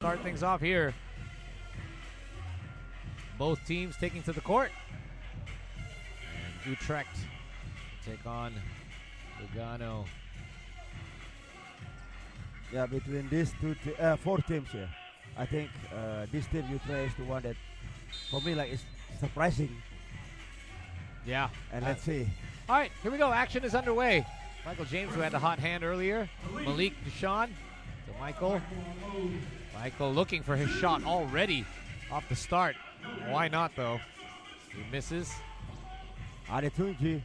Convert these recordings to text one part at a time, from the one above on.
Start things off here. Both teams taking to the court. And Utrecht take on Lugano. Yeah, between these four teams here, I think this team Utrecht is the one that, for me, like, is surprising. Yeah. And let's see. All right, here we go. Action is underway. Michael James, who had the hot hand earlier. Malik Deshawn to Michael. Michael looking for his shot already off the start. Why not, though? He misses. Adetunji.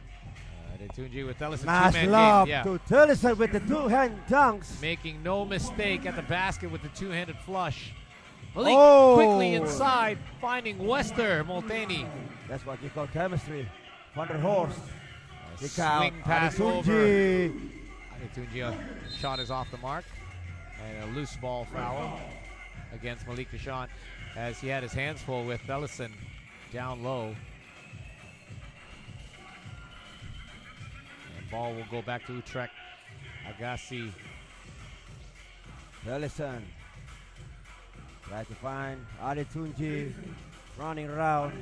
Adetunji with Ellison. Nice lob to Tellison with the two-hand dunks. Making no mistake at the basket with the two-handed flush. Malik quickly inside, finding Wester Molteni. That's what you call chemistry. Vanderhorst. Swing pass over. Adetunji, shot is off the mark. And a loose ball foul against Malik Deshawn as he had his hands full with Ellison down low. And ball will go back to Utrecht. Agassi. Ellison. Try to find Adetunji running around.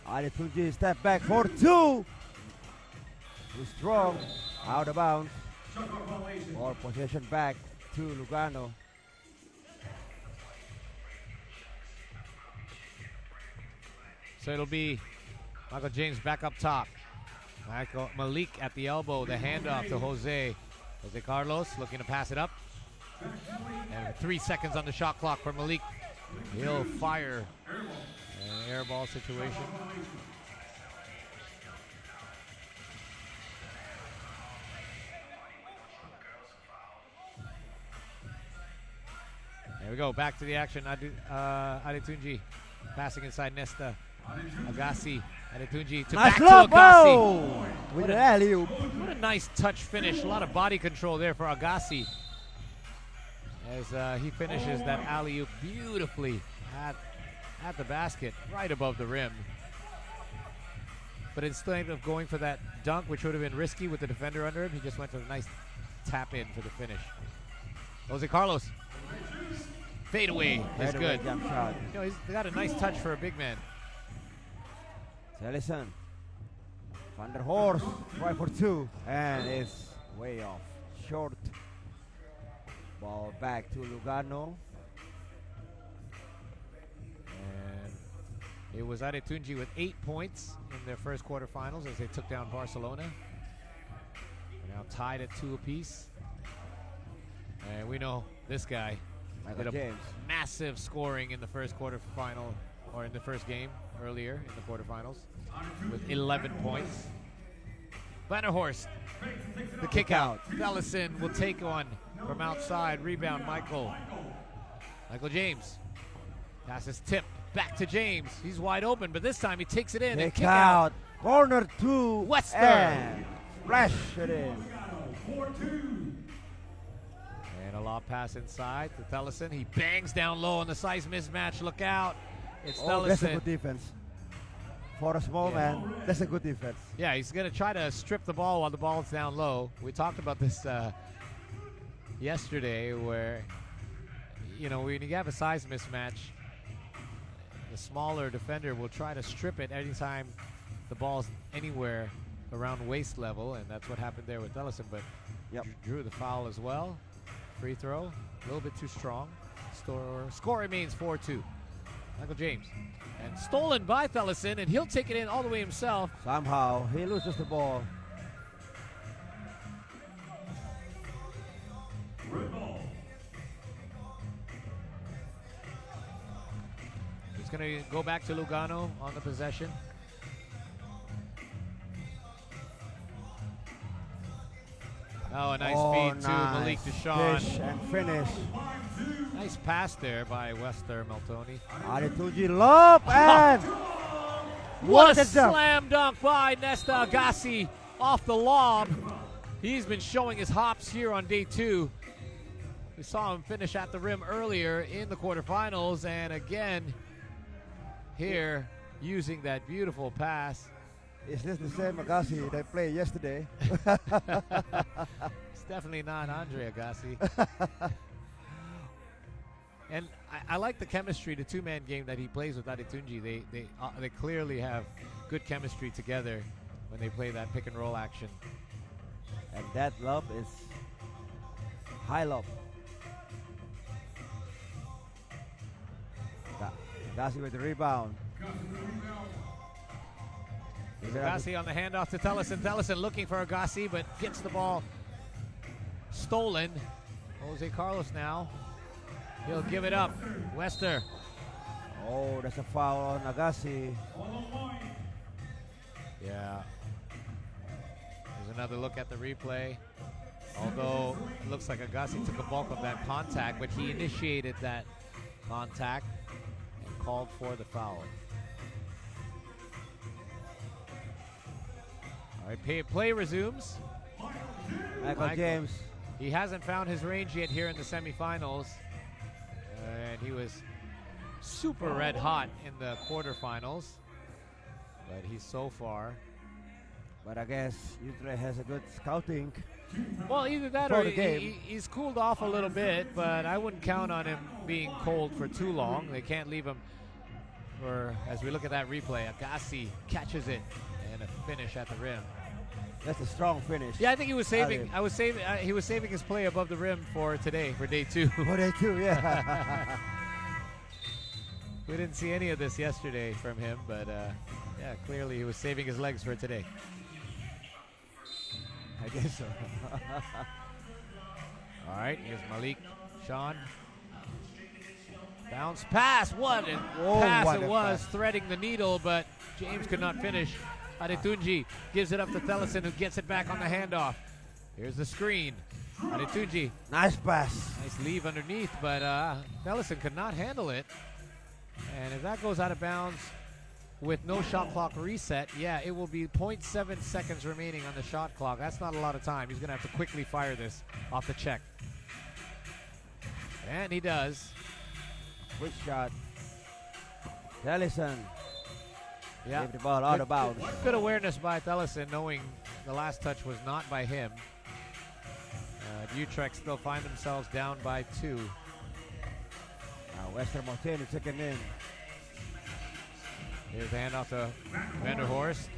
Adetunji step back for two. Too strong. Out of bounds. Or possession back to Lugano. So it'll be Michael James back up top. Malik at the elbow, the handoff to Jose. Jose Carlos looking to pass it up. And 3 seconds on the shot clock for Malik. He'll fire an air ball situation. There we go, back to the action. Adetunji passing inside Nesta. Agassi, Adetunji to nice back to Agassi. With an alley-oop. What a nice touch finish. A lot of body control there for Agassi. As he finishes that alley-oop beautifully at the basket, right above the rim. But instead of going for that dunk, which would have been risky with the defender under him, he just went for a nice tap in for the finish. Jose Carlos. Fade away is good. Jump shot. You know, he's got a nice touch for a big man. Ellison. Vanderhorst. Try for two. And it's way off. Short. Ball back to Lugano. And it was Adetunji with 8 points in their first quarterfinals as they took down Barcelona. They're now tied at 2 apiece. And we know this guy did a massive scoring in the first quarterfinal, or in the first game earlier in the quarterfinals with 11 points. Vanderhorst, the kick out. Ellison will take one from outside. Rebound, Michael James. Passes tip back to James. He's wide open, but this time he takes it in and kick out. Corner to Wester. And splash it in. And a lob pass inside to Tellison. He bangs down low on the size mismatch. Look out. It's Tellison. That's a good defense. For a small man, that's a good defense. Yeah, he's going to try to strip the ball while the ball's down low. We talked about this yesterday where, you know, when you have a size mismatch, the smaller defender will try to strip it anytime the ball's anywhere around waist level, and that's what happened there with Tellison, but drew the foul as well. Free throw, a little bit too strong. Score remains 4-2. Michael James. And stolen by Tellison, and he'll take it in all the way himself. Somehow, he loses the ball. He's going to go back to Lugano on the possession. Oh, a nice feed to Malik Deshawn. Dish and finish. Nice pass there by Wester Meltoni. Adetunji lob and what a slam dunk by Nesta Agassi off the lob. He's been showing his hops here on day 2. We saw him finish at the rim earlier in the quarterfinals, and again here using that beautiful pass. Is this the same Agassi that played yesterday? It's definitely not Andre Agassi. And I like the chemistry, the two-man game that he plays with Adetunji. They clearly have good chemistry together when they play that pick and roll action. And that lob is high lob. Agassi with the rebound. Agassi on the handoff to Tellison. Tellison looking for Agassi, but gets the ball stolen. Jose Carlos now. He'll give it up. Wester. Oh, that's a foul on Agassi. Yeah. There's another look at the replay. Although it looks like Agassi took a bulk of that contact, but he initiated that contact and called for the foul. All right, play resumes. Michael James. He hasn't found his range yet here in the semifinals. And he was super red hot in the quarterfinals. But he's so far. But I guess Utrecht has a good scouting. Well, either that or he's cooled off a little bit, but I wouldn't count on him being cold for too long. They can't leave him for, as we look at that replay, Agassi catches it and a finish at the rim. That's a strong finish. Yeah, I think he was saving. He was saving his play above the rim for today, for day two. For day two, yeah. We didn't see any of this yesterday from him, but yeah, clearly he was saving his legs for today. I guess so. All right, here's Malik, Sean. Bounce pass, what a pass it was, threading the needle, but James could not finish. Adetunji gives it up to Tellison, who gets it back on the handoff. Here's the screen. Adetunji. Nice pass. Nice leave underneath, but Tellison could not handle it. And if that goes out of bounds with no shot clock reset, yeah, it will be 0.7 seconds remaining on the shot clock. That's not a lot of time. He's going to have to quickly fire this off the check. And he does. Quick shot. Tellison. Yeah. Gave the ball out of bounds. Good awareness by Tellison, knowing the last touch was not by him. Utrecht still find themselves down by 2. Now Wester Martin checking in. Here's the handoff to Vanderhorst.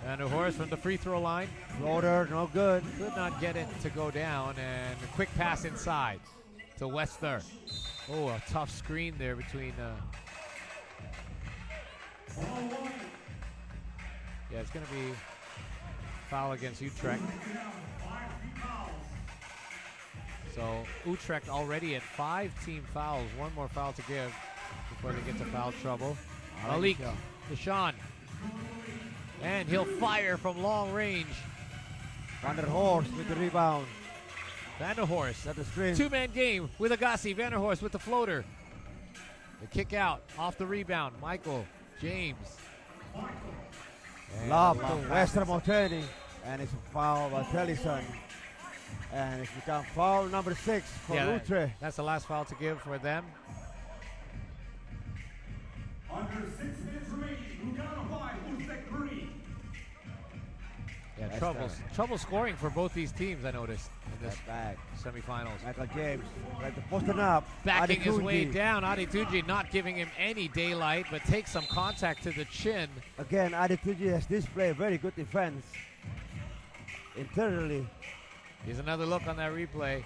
Vanderhorst from the free throw line. Floater, no good. Could not get it to go down, and a quick pass inside to Wester. Oh, a tough screen there between. Yeah, it's going to be foul against Utrecht. So Utrecht already at 5 team fouls. One more foul to give before they get to foul trouble. Malik, Deshaun. And he'll fire from long range. Vanderhorst with the rebound. Vanderhorst. At the screen. Two-man game with Agassi. Vanderhorst with the floater. The kick out off the rebound. Michael James. Lob to Wester Martin. And it's a foul by Tellison. And it's become foul number 6 for Utrecht. That's the last foul to give for them. Under 6 minutes remaining, Lugano 5, Utrecht 3. Yeah, trouble scoring for both these teams, I noticed, in this semifinals. Michael James tried to post it up. Backing his way down. Adetunji not giving him any daylight, but takes some contact to the chin. Again, Adetunji has displayed very good defense internally. Here's another look on that replay.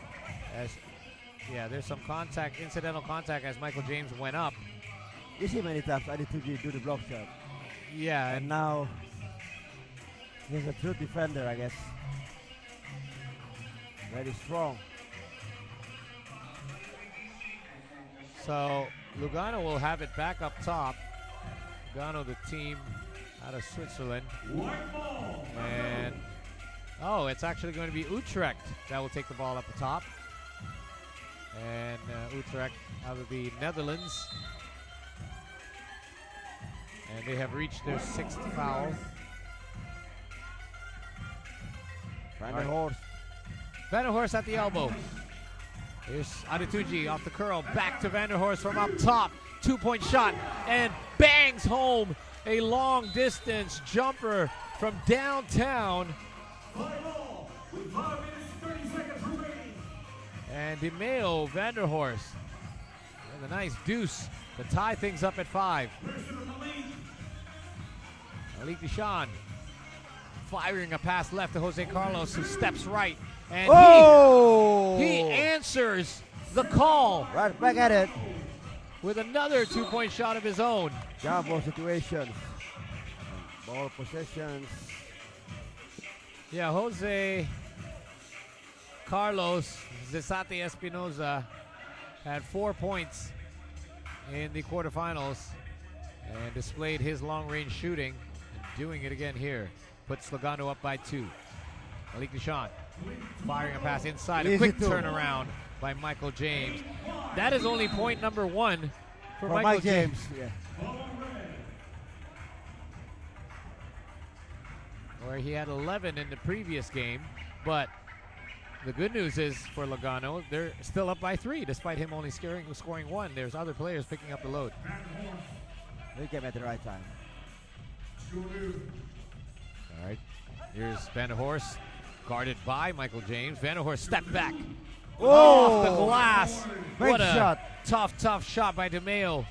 There's some contact, incidental contact as Michael James went up. You see many times Adetunji do the block shot. Yeah. And now he's a true defender, I guess. Very strong. So Lugano will have it back up top. Lugano, the team out of Switzerland. And it's actually going to be Utrecht that will take the ball up the top. And Utrecht out of the Netherlands. And they have reached their 6th foul. Vanderhorst. Vanderhorst at the elbow. Here's Adetunji off the curl. Back to Vanderhorst from up top. 2-point shot. And bangs home a long distance jumper from downtown. With 5 minutes, 30 seconds remaining. And DeMeo Vanderhorst. with a nice deuce to tie things up at 5. Malik Deshawn firing a pass left to Jose Carlos, who steps right. And he answers the call Right back at it. with another 2-point shot of his own. Jump ball situations. Ball possessions. Yeah, Jose Carlos Zesate Espinoza had 4 points in the quarterfinals and displayed his long-range shooting, and doing it again here. Puts Lugano up by 2. Malik Deshawn firing a pass inside. A quick turnaround by Michael James. That is only point number 1 for Michael James. Yeah. Where he had 11 in the previous game, but the good news is for Lugano, they're still up by 3 despite him only scoring 1. There's other players picking up the load. They came at the right time. All right, here's Vanderhorst, guarded by Michael James. Vanderhorst step back off the glass. Great What a shot. tough shot by DeMeo.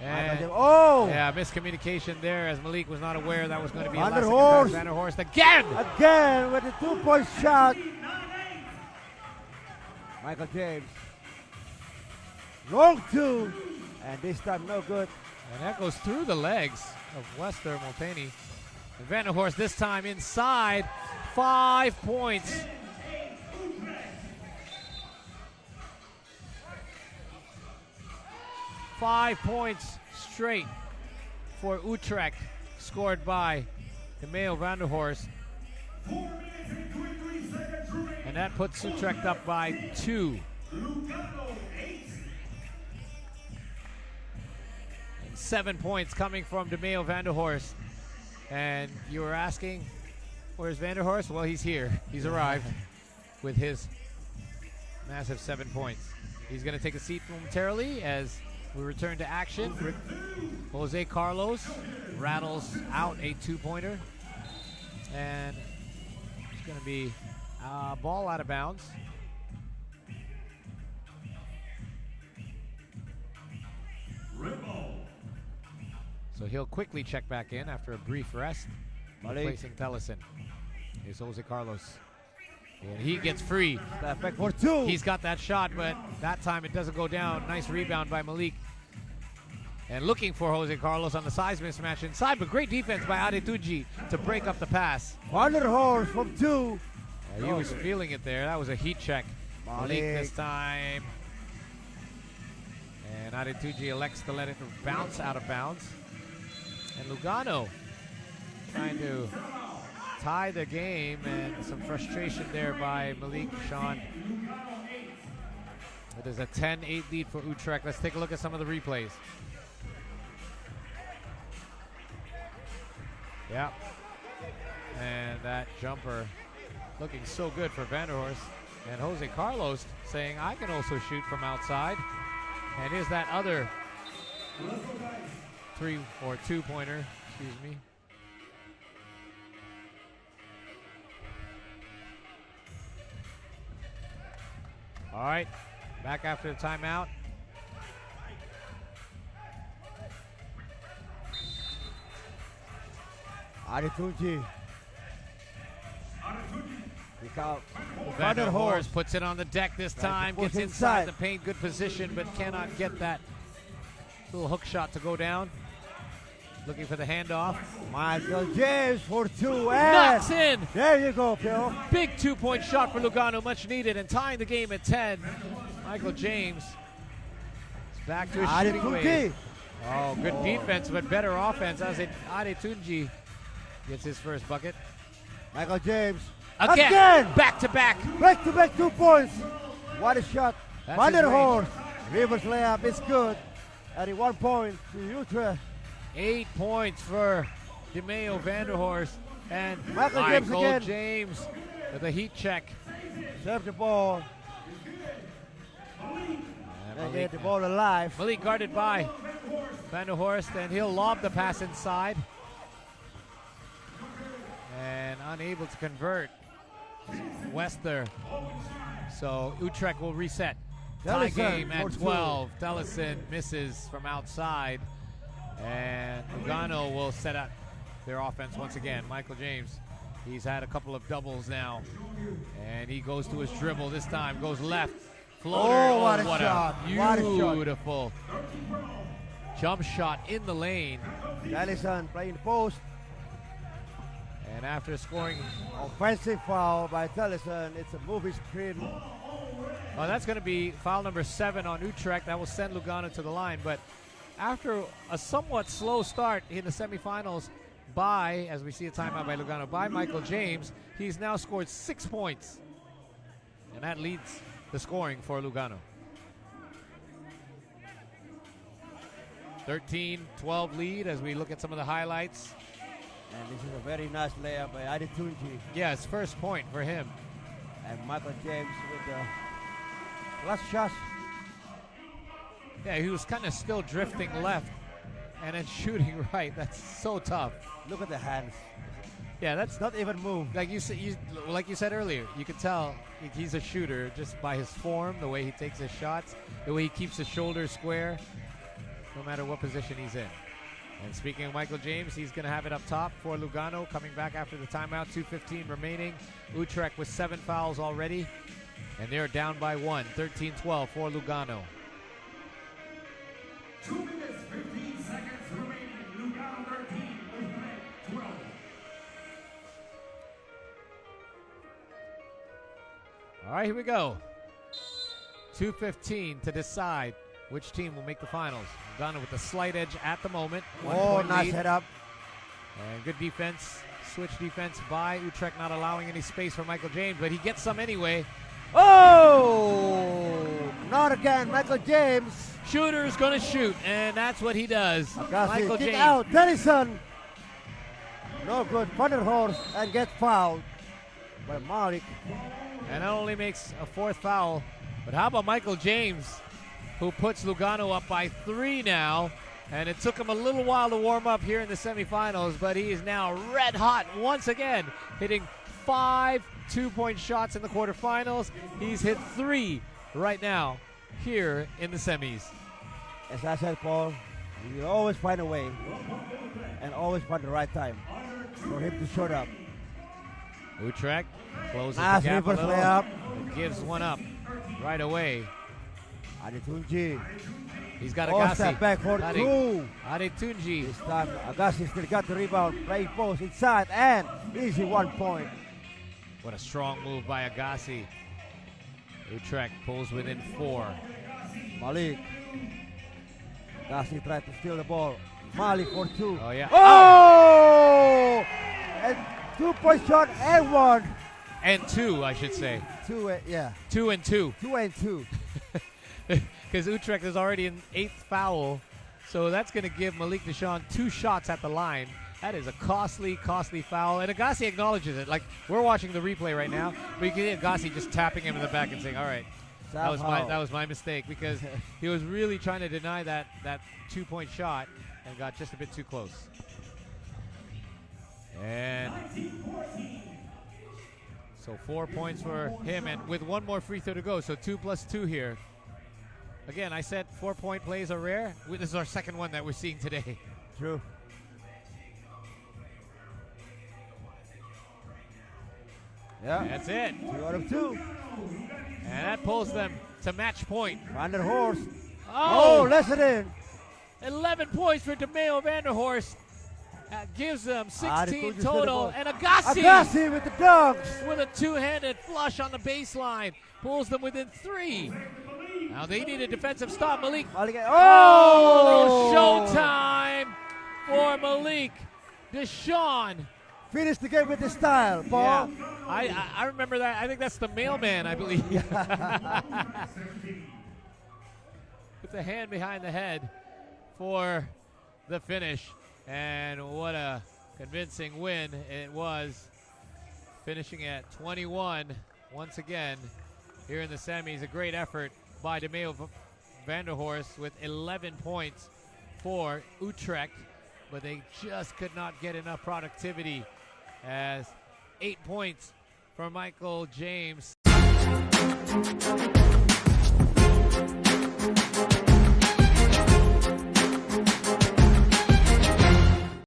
And yeah, miscommunication there as Malik was not aware that was going to be a last Vanderhorst. Vanderhorst again. Again with a 2-point shot. Michael James. Long 2. And this time no good. And that goes through the legs of Wester Molteni. And Vanderhorst this time inside. 5 points. Five points straight for Utrecht, scored by DeMeo Vanderhorst. And that puts Utrecht up by 2. And 7 points coming from DeMeo Vanderhorst. And you were asking, where's Vanderhorst? Well, he's here. He's arrived with his massive 7 points. He's going to take a seat momentarily as we return to action. Jose Carlos rattles out a 2-pointer. And it's going to be a ball out of bounds. So he'll quickly check back in after a brief rest, replacing Tellison. Here's Jose Carlos. And he gets free. Back for 2. He's got that shot, but that time it doesn't go down. Nice rebound by Malik. And looking for Jose Carlos on the size mismatch inside, but great defense by Adetuji to break up the pass. Vanderhorst from 2. He was feeling it there. That was a heat check. Malik this time. And Adetuji elects to let it bounce out of bounds. And Lugano trying to tie the game, and some frustration there by Malik Deshawn. It is a 10-8 lead for Utrecht. Let's take a look at some of the replays. Yeah. And that jumper looking so good for Vanderhorst. And Jose Carlos saying, I can also shoot from outside. And here's that other 2-pointer, excuse me. All right, back after the timeout. Adetuji. Vanderhorst puts it on the deck this time, gets inside the paint, good position, but cannot get that little hook shot to go down. Looking for the handoff. Michael James for 2 and knocks in. There you go, Phil. Big 2-point shot for Lugano, much needed, and tying the game at 10. Michael James is back to his shooting ways. Oh, good defense, but better offense as Adetunji gets his first bucket. Michael James. Again! Back-to-back. Back-to-back 2 points. What a shot. Vanderhorst. Rivers layup is good. Adding 1 point to Utrecht. 8 points for DeMeo Vanderhorst. And Michael James with a heat check. Serve the ball. They get the ball alive. Malik guarded by Vanderhorst, and he'll lob the pass inside. And unable to convert. Wester. So Utrecht will reset. Tie Tellison game for at 12. Tellison misses from outside. And Lugano will set up their offense once again. Michael James, he's had a couple of doubles now. And he goes to his dribble this time, goes left. Floater. Oh, what a shot. What a shot. Beautiful jump shot in the lane. Tellison playing the post. And after scoring, Offensive foul by Tellison. It's a movie screen. oh, that's going to be foul number 7 on Utrecht. That will send Lugano to the line. But after a somewhat slow start in the semifinals by, as we see a timeout by Lugano, by Michael James, he's now scored 6 points. And that leads the scoring for Lugano. 13-12 lead as we look at some of the highlights. And this is a very nice layup by Adetunji. Yeah, it's first point for him. And Michael James with the last shot. Yeah, he was kind of still drifting left and then shooting right. That's so tough. Look at the hands. Yeah, that's Not even moved. like you said earlier. You could tell he's a shooter just by his form, the way he takes his shots, the way he keeps his shoulders square, no matter what position he's in. And speaking of Michael James, he's going to have it up top for Lugano, coming back after the timeout. 2:15 remaining. Utrecht with 7 fouls already, and they're down by 1. 13-12 for Lugano. 2 minutes, 15 seconds remaining. Lugano 13, Utrecht 12. All right, here we go. 2:15 to decide which team will make the finals. Lugano with the slight edge at the moment. 1 Oh, point nice lead. head up. And good defense, switch defense by Utrecht, not allowing any space for Michael James, but he gets some anyway. Oh! Not again, Michael James. Shooter's gonna shoot, and that's what he does. Agassi, Michael kick James. out. Tellison. No good. Vanderhorst and get fouled by Malik. And that only makes a 4th foul. But how about Michael James, who puts Lugano up by 3 now? And it took him a little while to warm up here in the semifinals, but he is now red hot once again, hitting 5 2-point shots in the quarterfinals. He's hit 3 right now here in the semis. As I said, Paul, you will always find a way and always find the right time for him to shoot up. Utrecht closes Nice the gap a reverse little. layup. And gives one up right away. Adetunji. He's got Oh, Agassi. step back for 2. Adetunji. This time, Agassi still got the rebound. Playing post inside and easy 1 point. What a strong move by Agassi. Utrecht pulls within 4. Malik. Agassi tried to steal the ball. Malik for 2. Oh, yeah. Oh! And 2-point shot and 1. And 2, I should say. 2, yeah. 2 and 2. 2 and 2. Because Utrecht is already in 8th foul. So that's going to give Malik Deshawn 2 shots at the line. That is a costly, costly foul. And Agassi acknowledges it. Like, we're watching the replay right now, but you can see Agassi just tapping him in the back and saying, all right, that was my mistake, because he was really trying to deny that 2-point shot and got just a bit too close. And so 4 points for him, and with 1 more free throw to go, so 2 plus 2 here. Again, I said 4-point plays are rare. This is our second one that we're seeing today. True. Yeah. That's it. 2 out of 2. And that pulls them to match point. Vanderhorst. Oh, listen in. 11 points for DeMeo Vanderhorst. That gives them 16 Adetunji total. still And Agassi Agassi with the dunks. with a 2-handed flush on the baseline pulls them within 3. Now they need a defensive stop. Malik. Malik. Oh, showtime for Malik Deshawn. Finish the game with the style, Paul. Yeah, I remember that. I think that's the mailman, I believe. With the hand behind the head for the finish. And what a convincing win it was. Finishing at 21 once again here in the semis. A great effort by DeMeo Vanderhorst with 11 points for Utrecht. But they just could not get enough productivity, as 8 points for Michael James.